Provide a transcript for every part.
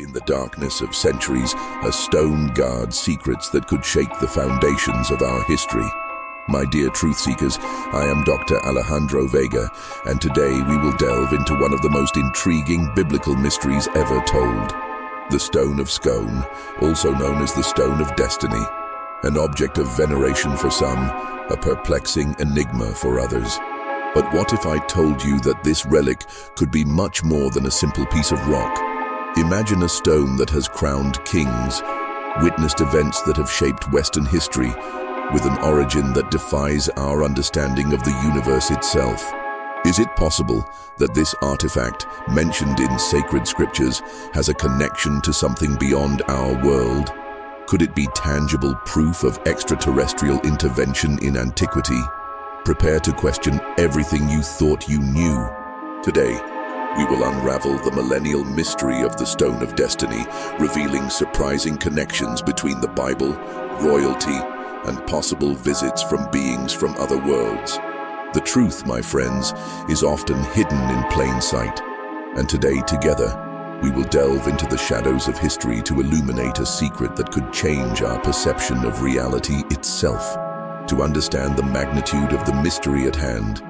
In the darkness of centuries, a stone guards secrets that could shake the foundations of our history. My dear truth seekers, I am Dr. Alejandro Vega, and today we will delve into one of the most intriguing biblical mysteries ever told. The Stone of Scone, also known as the Stone of Destiny, an object of veneration for some, a perplexing enigma for others. But what if I told you that this relic could be much more than a simple piece of rock? Imagine a stone that has crowned kings, witnessed events that have shaped Western history, with an origin that defies our understanding of the universe itself. Is it possible that this artifact, mentioned in sacred scriptures, has a connection to something beyond our world? Could it be tangible proof of extraterrestrial intervention in antiquity? Prepare to question everything you thought you knew. Today, we will unravel the millennial mystery of the Stone of Destiny, revealing surprising connections between the Bible, royalty, and possible visits from beings from other worlds. The truth, my friends, is often hidden in plain sight. And today, together, we will delve into the shadows of history to illuminate a secret that could change our perception of reality itself. To understand the magnitude of the mystery at hand,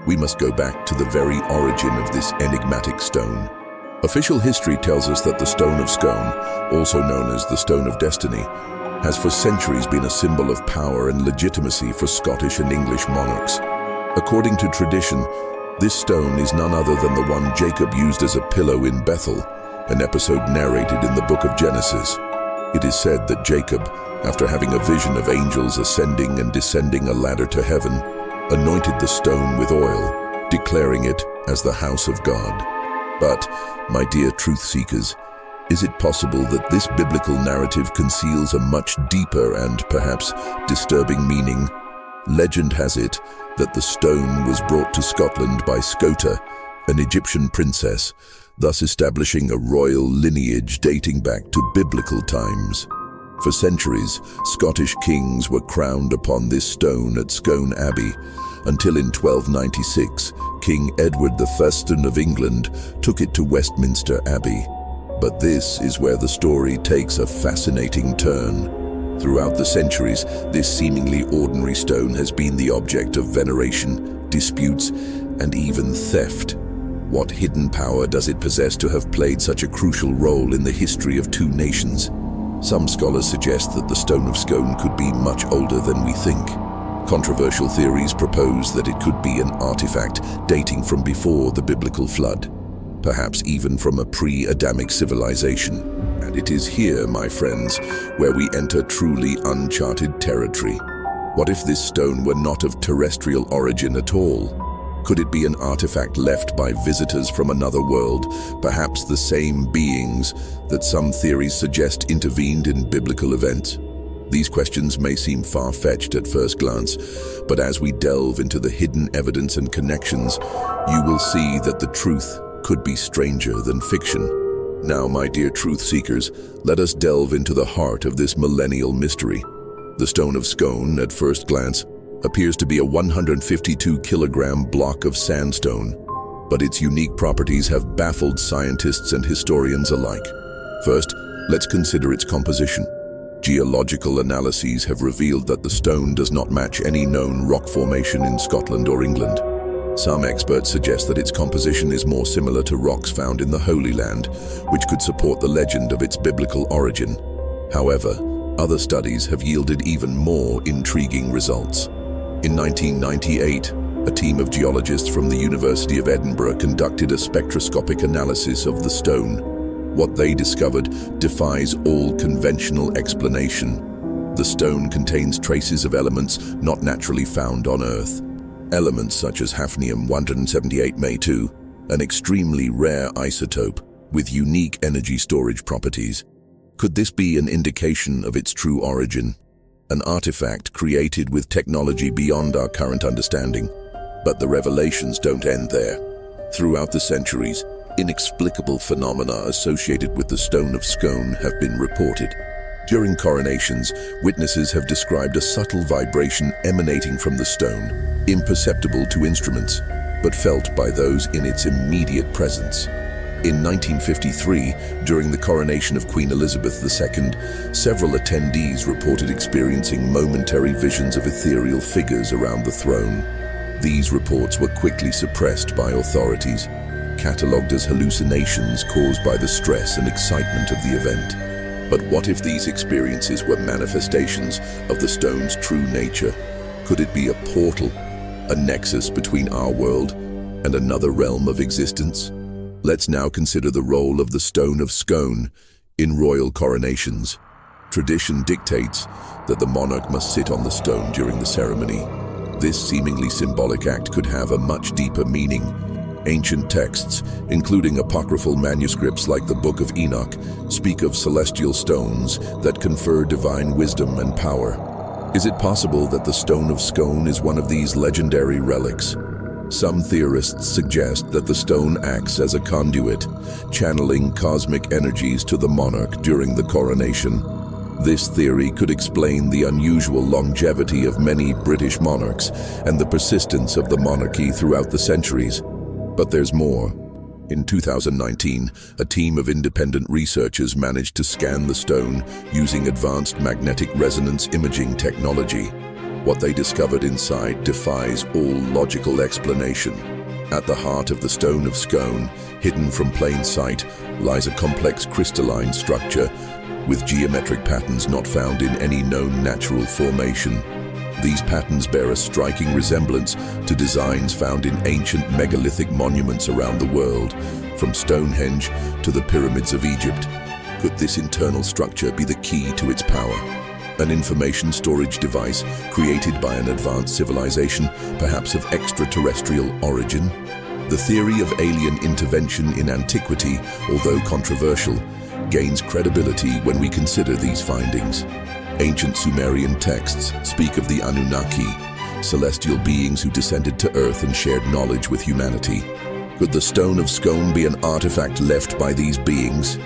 we must go back to the very origin of this enigmatic stone. Official history tells us that the Stone of Scone, also known as the Stone of Destiny, has for centuries been a symbol of power and legitimacy for Scottish and English monarchs. According to tradition, this stone is none other than the one Jacob used as a pillow in Bethel, an episode narrated in the book of Genesis. It is said that Jacob, after having a vision of angels ascending and descending a ladder to heaven, anointed the stone with oil, declaring it as the house of God. But, my dear truth seekers, is it possible that this biblical narrative conceals a much deeper and perhaps disturbing meaning? Legend has it that the stone was brought to Scotland by Scota, an Egyptian princess, thus establishing a royal lineage dating back to biblical times. For centuries, Scottish kings were crowned upon this stone at Scone Abbey, until in 1296, King Edward I of England took it to Westminster Abbey. But this is where the story takes a fascinating turn. Throughout the centuries, this seemingly ordinary stone has been the object of veneration, disputes, and even theft. What hidden power does it possess to have played such a crucial role in the history of two nations? Some scholars suggest that the Stone of Scone could be much older than we think. Controversial theories propose that it could be an artifact dating from before the biblical flood, perhaps even from a pre-Adamic civilization. And it is here, my friends, where we enter truly uncharted territory. What if this stone were not of terrestrial origin at all? Could it be an artifact left by visitors from another world, perhaps the same beings that some theories suggest intervened in biblical events? These questions may seem far-fetched at first glance, but as we delve into the hidden evidence and connections, you will see that the truth could be stranger than fiction. Now, my dear truth seekers, let us delve into the heart of this millennial mystery. The Stone of Scone, at first glance, appears to be a 152-kilogram block of sandstone, but its unique properties have baffled scientists and historians alike. First, let's consider its composition. Geological analyses have revealed that the stone does not match any known rock formation in Scotland or England. Some experts suggest that its composition is more similar to rocks found in the Holy Land, which could support the legend of its biblical origin. However, other studies have yielded even more intriguing results. In 1998, a team of geologists from the University of Edinburgh conducted a spectroscopic analysis of the stone. What they discovered defies all conventional explanation. The stone contains traces of elements not naturally found on Earth. Elements such as hafnium-178 Me2, an extremely rare isotope with unique energy storage properties. Could this be an indication of its true origin? An artifact created with technology beyond our current understanding. But the revelations don't end there. Throughout the centuries, inexplicable phenomena associated with the Stone of Scone have been reported. During coronations, witnesses have described a subtle vibration emanating from the stone, imperceptible to instruments, but felt by those in its immediate presence. In 1953, during the coronation of Queen Elizabeth II, several attendees reported experiencing momentary visions of ethereal figures around the throne. These reports were quickly suppressed by authorities, catalogued as hallucinations caused by the stress and excitement of the event. But what if these experiences were manifestations of the stone's true nature? Could it be a portal, a nexus between our world and another realm of existence? Let's now consider the role of the Stone of Scone in royal coronations. Tradition dictates that the monarch must sit on the stone during the ceremony. This seemingly symbolic act could have a much deeper meaning. Ancient texts, including apocryphal manuscripts like the Book of Enoch, speak of celestial stones that confer divine wisdom and power. Is it possible that the Stone of Scone is one of these legendary relics? Some theorists suggest that the stone acts as a conduit, channeling cosmic energies to the monarch during the coronation. This theory could explain the unusual longevity of many British monarchs and the persistence of the monarchy throughout the centuries. But there's more. In 2019, a team of independent researchers managed to scan the stone using advanced magnetic resonance imaging technology. What they discovered inside defies all logical explanation. At the heart of the Stone of Scone, hidden from plain sight, lies a complex crystalline structure with geometric patterns not found in any known natural formation. These patterns bear a striking resemblance to designs found in ancient megalithic monuments around the world, from Stonehenge to the pyramids of Egypt. Could this internal structure be the key to its power? An information storage device created by an advanced civilization, perhaps of extraterrestrial origin? The theory of alien intervention in antiquity, although controversial, gains credibility when we consider these findings. Ancient Sumerian texts speak of the Anunnaki, celestial beings who descended to Earth and shared knowledge with humanity. Could the Stone of Scone be an artifact left by these beings?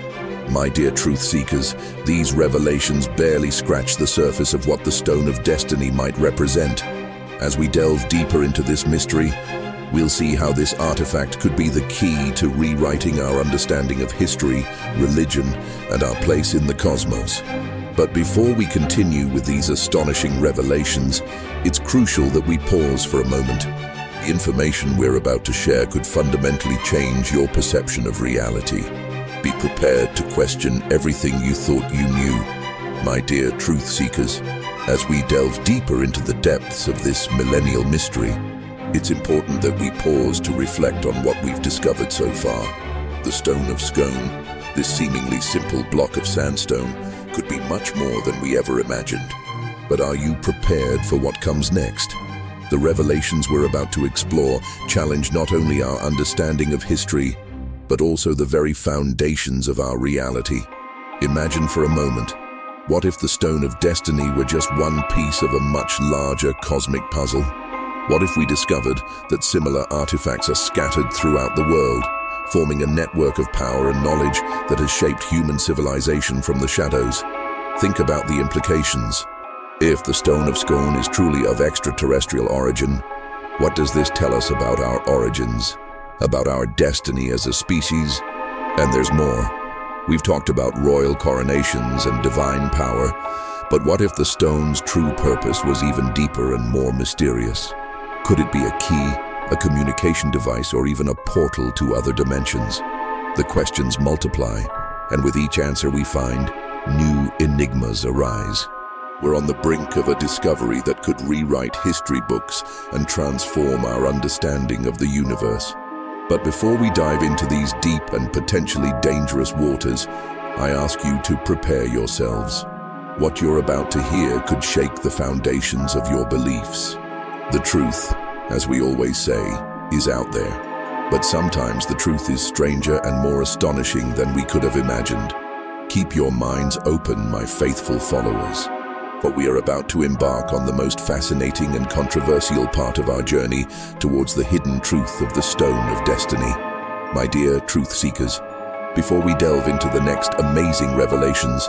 My dear truth seekers, these revelations barely scratch the surface of what the Stone of Destiny might represent. As we delve deeper into this mystery, we'll see how this artifact could be the key to rewriting our understanding of history, religion, and our place in the cosmos. But before we continue with these astonishing revelations, it's crucial that we pause for a moment. The information we're about to share could fundamentally change your perception of reality. Be prepared to question everything you thought you knew, my dear truth seekers. As we delve deeper into the depths of this millennial mystery, it's important that we pause to reflect on what we've discovered so far. The Stone of Scone, this seemingly simple block of sandstone, could be much more than we ever imagined. But are you prepared for what comes next? The revelations we're about to explore challenge not only our understanding of history, but also the very foundations of our reality. Imagine for a moment, what if the Stone of Destiny were just one piece of a much larger cosmic puzzle? What if we discovered that similar artifacts are scattered throughout the world, forming a network of power and knowledge that has shaped human civilization from the shadows? Think about the implications. If the Stone of Scone is truly of extraterrestrial origin, what does this tell us about our origins? About our destiny as a species? And there's more. We've talked about royal coronations and divine power, but what if the stone's true purpose was even deeper and more mysterious? Could it be a key, a communication device, or even a portal to other dimensions? The questions multiply, and with each answer we find, new enigmas arise. We're on the brink of a discovery that could rewrite history books and transform our understanding of the universe. But before we dive into these deep and potentially dangerous waters, I ask you to prepare yourselves. What you're about to hear could shake the foundations of your beliefs. The truth, as we always say, is out there. But sometimes the truth is stranger and more astonishing than we could have imagined. Keep your minds open, my faithful followers, for we are about to embark on the most fascinating and controversial part of our journey towards the hidden truth of the Stone of Destiny. My dear truth seekers, before we delve into the next amazing revelations,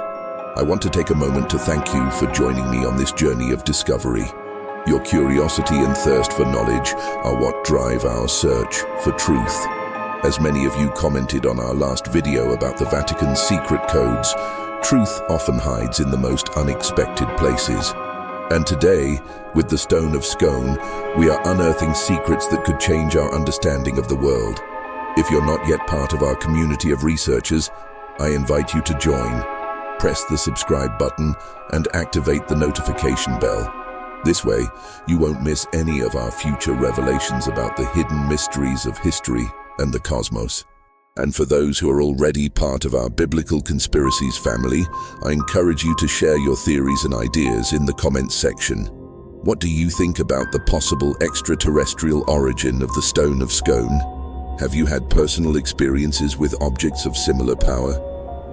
I want to take a moment to thank you for joining me on this journey of discovery. Your curiosity and thirst for knowledge are what drive our search for truth. As many of you commented on our last video about the Vatican's secret codes, truth often hides in the most unexpected places. And today, with the Stone of Scone, we are unearthing secrets that could change our understanding of the world. If you're not yet part of our community of researchers, I invite you to join. Press the subscribe button and activate the notification bell. This way, you won't miss any of our future revelations about the hidden mysteries of history and the cosmos. And for those who are already part of our Biblical Conspiracies family, I encourage you to share your theories and ideas in the comments section. What do you think about the possible extraterrestrial origin of the Stone of Scone? Have you had personal experiences with objects of similar power?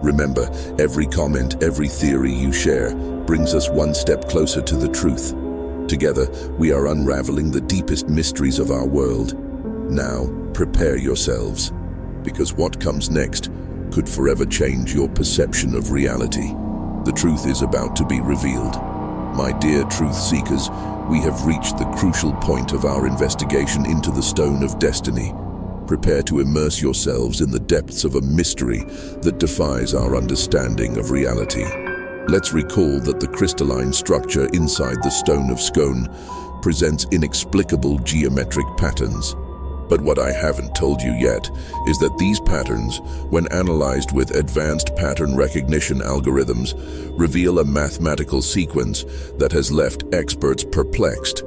Remember, every comment, every theory you share brings us one step closer to the truth. Together, we are unraveling the deepest mysteries of our world. Now, prepare yourselves, because what comes next could forever change your perception of reality. The truth is about to be revealed. My dear truth seekers, we have reached the crucial point of our investigation into the Stone of Destiny. Prepare to immerse yourselves in the depths of a mystery that defies our understanding of reality. Let's recall that the crystalline structure inside the Stone of Scone presents inexplicable geometric patterns. But what I haven't told you yet is that these patterns, when analyzed with advanced pattern recognition algorithms, reveal a mathematical sequence that has left experts perplexed.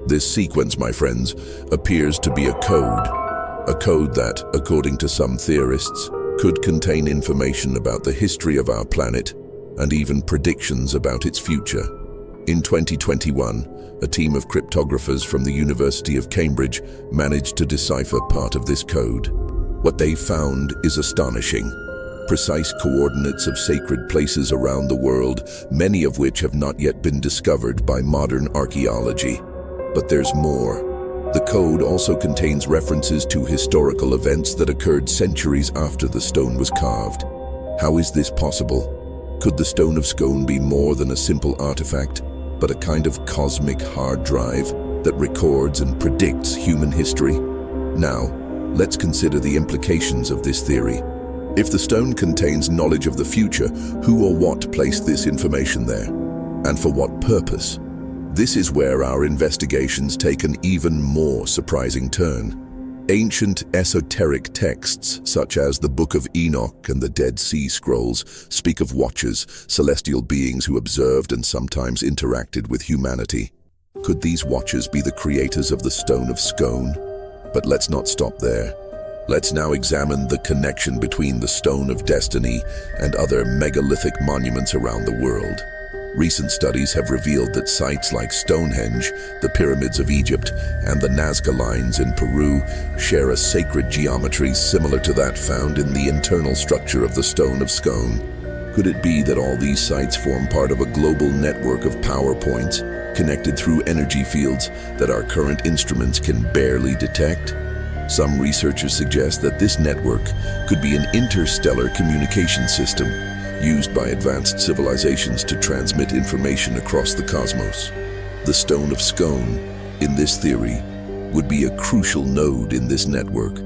This sequence, my friends, appears to be a code. A code that, according to some theorists, could contain information about the history of our planet and even predictions about its future. In 2021, a team of cryptographers from the University of Cambridge managed to decipher part of this code. What they found is astonishing. Precise coordinates of sacred places around the world, many of which have not yet been discovered by modern archaeology. But there's more. The code also contains references to historical events that occurred centuries after the stone was carved. How is this possible? Could the Stone of Scone be more than a simple artifact, but a kind of cosmic hard drive that records and predicts human history? Now, let's consider the implications of this theory. If the stone contains knowledge of the future, who or what placed this information there? And for what purpose? This is where our investigations take an even more surprising turn. Ancient esoteric texts, such as the Book of Enoch and the Dead Sea Scrolls, speak of watchers, celestial beings who observed and sometimes interacted with humanity. Could these watchers be the creators of the Stone of Scone? But let's not stop there. Let's now examine the connection between the Stone of Destiny and other megalithic monuments around the world. Recent studies have revealed that sites like Stonehenge, the pyramids of Egypt, and the Nazca Lines in Peru share a sacred geometry similar to that found in the internal structure of the Stone of Scone. Could it be that all these sites form part of a global network of power points, connected through energy fields that our current instruments can barely detect? Some researchers suggest that this network could be an interstellar communication system used by advanced civilizations to transmit information across the cosmos. The Stone of Scone, in this theory, would be a crucial node in this network,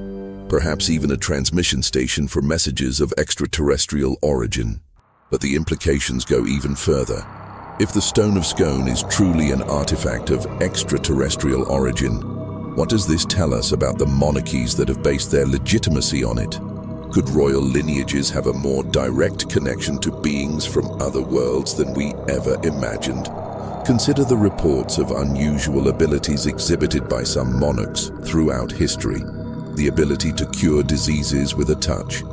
perhaps even a transmission station for messages of extraterrestrial origin. But the implications go even further. If the Stone of Scone is truly an artifact of extraterrestrial origin, what does this tell us about the monarchies that have based their legitimacy on it? Could royal lineages have a more direct connection to beings from other worlds than we ever imagined? Consider the reports of unusual abilities exhibited by some monarchs throughout history. The ability to cure diseases with a touch,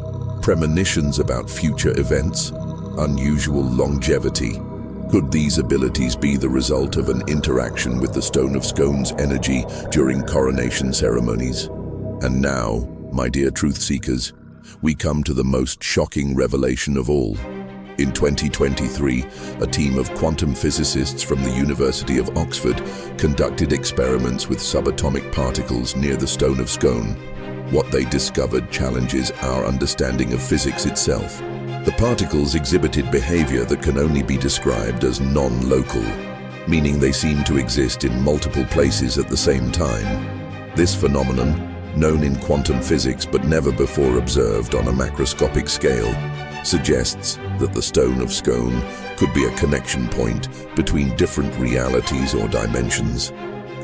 premonitions about future events, unusual longevity. Could these abilities be the result of an interaction with the Stone of Scone's energy during coronation ceremonies? And now, my dear truth seekers, we come to the most shocking revelation of all. In 2023, a team of quantum physicists from the University of Oxford conducted experiments with subatomic particles near the Stone of Scone. What they discovered challenges our understanding of physics itself. The particles exhibited behavior that can only be described as non-local, meaning they seem to exist in multiple places at the same time. This phenomenon, known in quantum physics but never before observed on a macroscopic scale, suggests that the Stone of Scone could be a connection point between different realities or dimensions.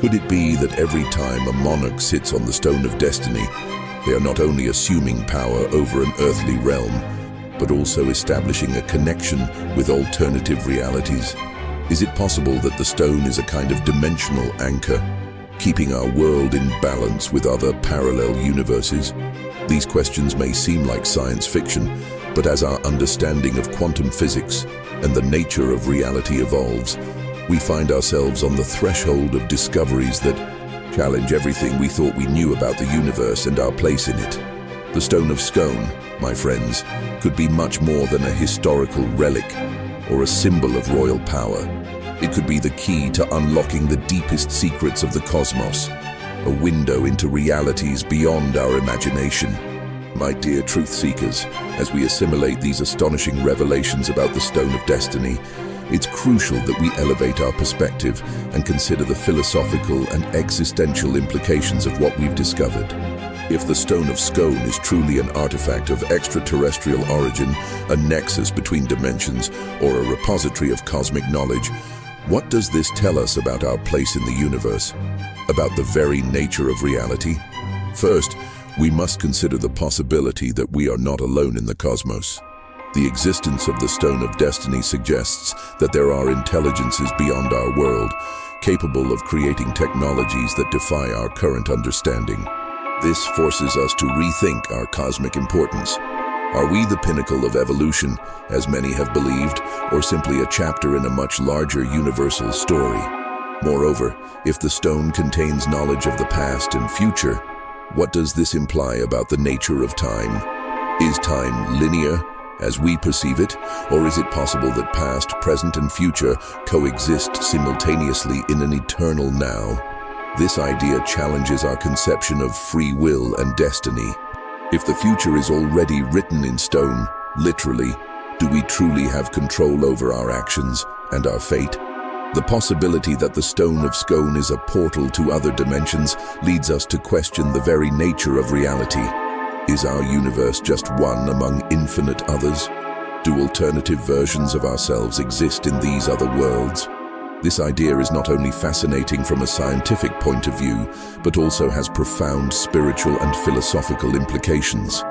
Could it be that every time a monarch sits on the Stone of Destiny, they are not only assuming power over an earthly realm, but also establishing a connection with alternative realities? Is it possible that the stone is a kind of dimensional anchor, keeping our world in balance with other parallel universes? These questions may seem like science fiction, but as our understanding of quantum physics and the nature of reality evolves, we find ourselves on the threshold of discoveries that challenge everything we thought we knew about the universe and our place in it. The Stone of Scone, my friends, could be much more than a historical relic or a symbol of royal power. It could be the key to unlocking the deepest secrets of the cosmos, a window into realities beyond our imagination. My dear truth seekers, as we assimilate these astonishing revelations about the Stone of Destiny, it's crucial that we elevate our perspective and consider the philosophical and existential implications of what we've discovered. If the Stone of Scone is truly an artifact of extraterrestrial origin, a nexus between dimensions, or a repository of cosmic knowledge, what does this tell us about our place in the universe? About the very nature of reality? First, we must consider the possibility that we are not alone in the cosmos. The existence of the Stone of Destiny suggests that there are intelligences beyond our world, capable of creating technologies that defy our current understanding. This forces us to rethink our cosmic importance. Are we the pinnacle of evolution, as many have believed, or simply a chapter in a much larger universal story? Moreover, if the stone contains knowledge of the past and future, what does this imply about the nature of time? Is time linear, as we perceive it, or is it possible that past, present, and future coexist simultaneously in an eternal now? This idea challenges our conception of free will and destiny. If the future is already written in stone, literally, do we truly have control over our actions and our fate? The possibility that the Stone of Scone is a portal to other dimensions leads us to question the very nature of reality. Is our universe just one among infinite others? Do alternative versions of ourselves exist in these other worlds? This idea is not only fascinating from a scientific point of view, but also has profound spiritual and philosophical implications.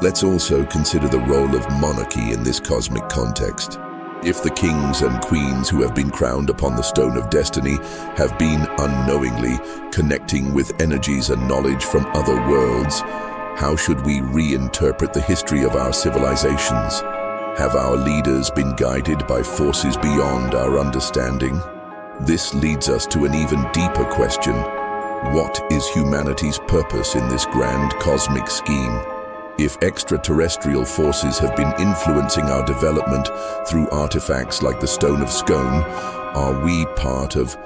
Let's also consider the role of monarchy in this cosmic context. If the kings and queens who have been crowned upon the Stone of Destiny have been unknowingly connecting with energies and knowledge from other worlds, how should we reinterpret the history of our civilizations? Have our leaders been guided by forces beyond our understanding? This leads us to an even deeper question. What is humanity's purpose in this grand cosmic scheme? If extraterrestrial forces have been influencing our development through artifacts like the Stone of Scone, are we part of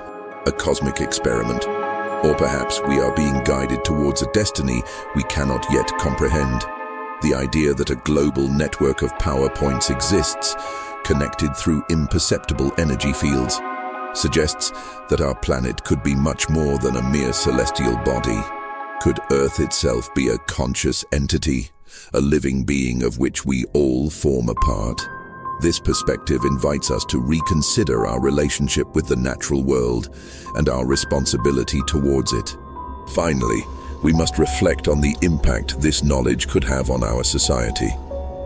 a cosmic experiment? Or perhaps we are being guided towards a destiny we cannot yet comprehend. The idea that a global network of power points exists, connected through imperceptible energy fields, suggests that our planet could be much more than a mere celestial body. Could Earth itself be a conscious entity, a living being of which we all form a part? This perspective invites us to reconsider our relationship with the natural world and our responsibility towards it. Finally, we must reflect on the impact this knowledge could have on our society.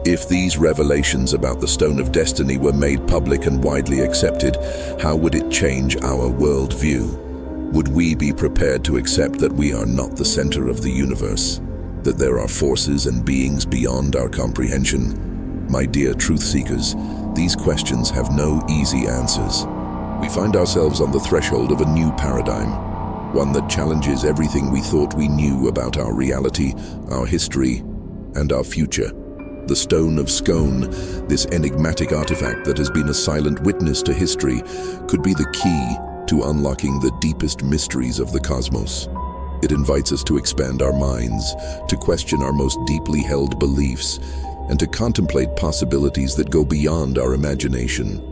If these revelations about the Stone of Destiny were made public and widely accepted, how would it change our worldview? Would we be prepared to accept that we are not the center of the universe, that there are forces and beings beyond our comprehension? My dear truth seekers, these questions have no easy answers. We find ourselves on the threshold of a new paradigm, one that challenges everything we thought we knew about our reality, our history, and our future. The Stone of Scone, this enigmatic artifact that has been a silent witness to history, could be the key to unlocking the deepest mysteries of the cosmos. It invites us to expand our minds, to question our most deeply held beliefs, and to contemplate possibilities that go beyond our imagination.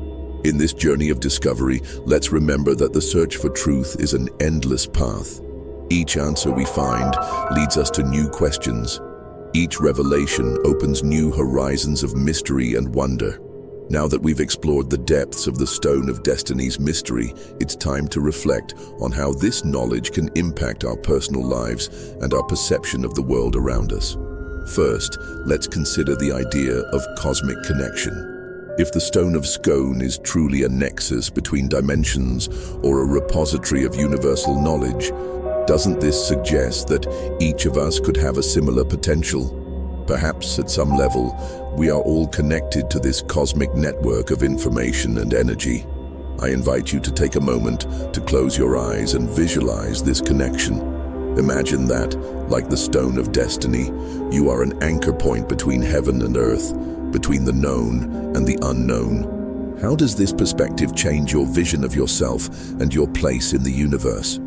In this journey of discovery, let's remember that the search for truth is an endless path. Each answer we find leads us to new questions. Each revelation opens new horizons of mystery and wonder. Now that we've explored the depths of the Stone of Destiny's mystery, it's time to reflect on how this knowledge can impact our personal lives and our perception of the world around us. First, let's consider the idea of cosmic connection. If the Stone of Scone is truly a nexus between dimensions or a repository of universal knowledge, doesn't this suggest that each of us could have a similar potential? Perhaps at some level, we are all connected to this cosmic network of information and energy. I invite you to take a moment to close your eyes and visualize this connection. Imagine that, like the Stone of Destiny, you are an anchor point between heaven and earth, between the known and the unknown. How does this perspective change your vision of yourself and your place in the universe?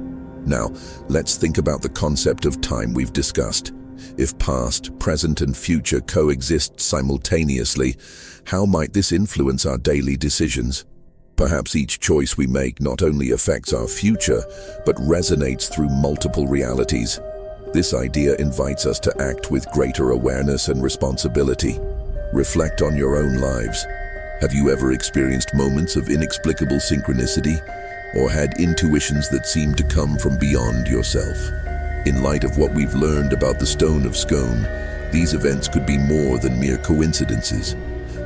Now, let's think about the concept of time we've discussed. If past, present, and future coexist simultaneously, how might this influence our daily decisions? Perhaps each choice we make not only affects our future, but resonates through multiple realities. This idea invites us to act with greater awareness and responsibility. Reflect on your own lives. Have you ever experienced moments of inexplicable synchronicity, or had intuitions that seemed to come from beyond yourself? In light of what we've learned about the Stone of Scone, these events could be more than mere coincidences.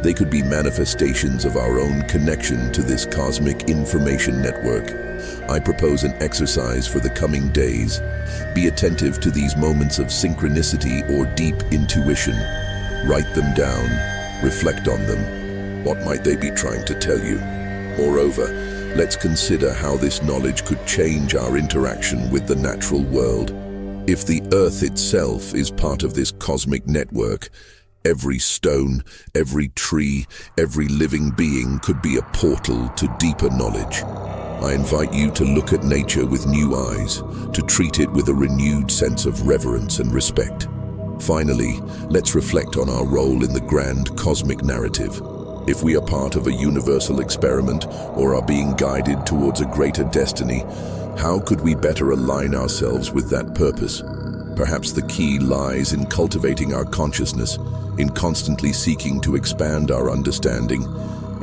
They could be manifestations of our own connection to this cosmic information network. I propose an exercise for the coming days. Be attentive to these moments of synchronicity or deep intuition. Write them down, reflect on them. What might they be trying to tell you? Moreover, let's consider how this knowledge could change our interaction with the natural world. If the Earth itself is part of this cosmic network, every stone, every tree, every living being could be a portal to deeper knowledge. I invite you to look at nature with new eyes, to treat it with a renewed sense of reverence and respect. Finally, let's reflect on our role in the grand cosmic narrative. If we are part of a universal experiment or are being guided towards a greater destiny, how could we better align ourselves with that purpose? Perhaps the key lies in cultivating our consciousness, in constantly seeking to expand our understanding,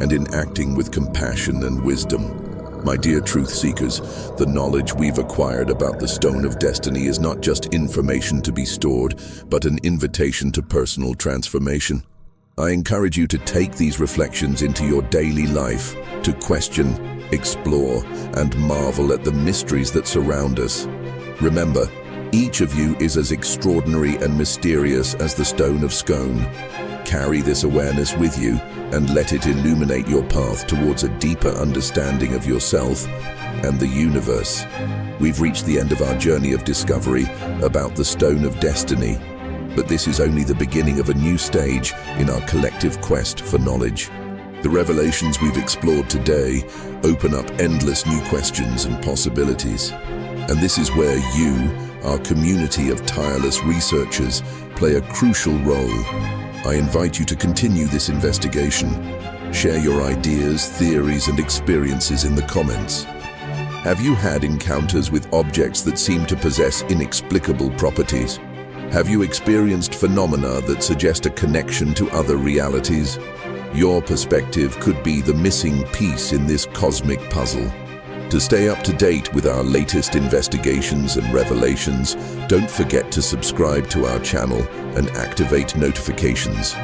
and in acting with compassion and wisdom. My dear truth seekers, the knowledge we've acquired about the Stone of Destiny is not just information to be stored, but an invitation to personal transformation. I encourage you to take these reflections into your daily life, to question, explore, and marvel at the mysteries that surround us. Remember, each of you is as extraordinary and mysterious as the Stone of Scone. Carry this awareness with you and let it illuminate your path towards a deeper understanding of yourself and the universe. We've reached the end of our journey of discovery about the Stone of Destiny, but this is only the beginning of a new stage in our collective quest for knowledge. The revelations we've explored today open up endless new questions and possibilities. And this is where you, our community of tireless researchers, play a crucial role. I invite you to continue this investigation. Share your ideas, theories, and experiences in the comments. Have you had encounters with objects that seem to possess inexplicable properties? Have you experienced phenomena that suggest a connection to other realities? Your perspective could be the missing piece in this cosmic puzzle. To stay up to date with our latest investigations and revelations, don't forget to subscribe to our channel and activate notifications.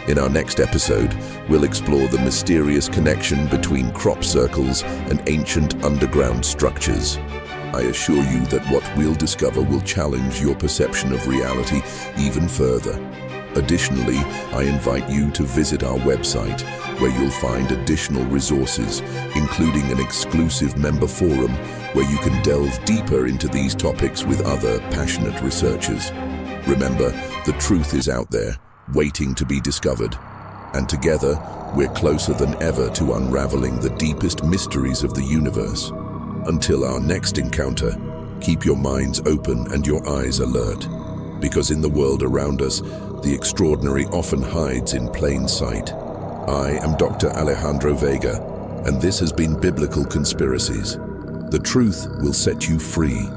In our next episode, we'll explore the mysterious connection between crop circles and ancient underground structures. I assure you that what we'll discover will challenge your perception of reality even further. Additionally, I invite you to visit our website, where you'll find additional resources, including an exclusive member forum where you can delve deeper into these topics with other passionate researchers. Remember, the truth is out there, waiting to be discovered. And together, we're closer than ever to unraveling the deepest mysteries of the universe. Until our next encounter, keep your minds open and your eyes alert, because in the world around us, the extraordinary often hides in plain sight. I am Dr. Alejandro Vega, and this has been Biblical Conspiracies. The truth will set you free.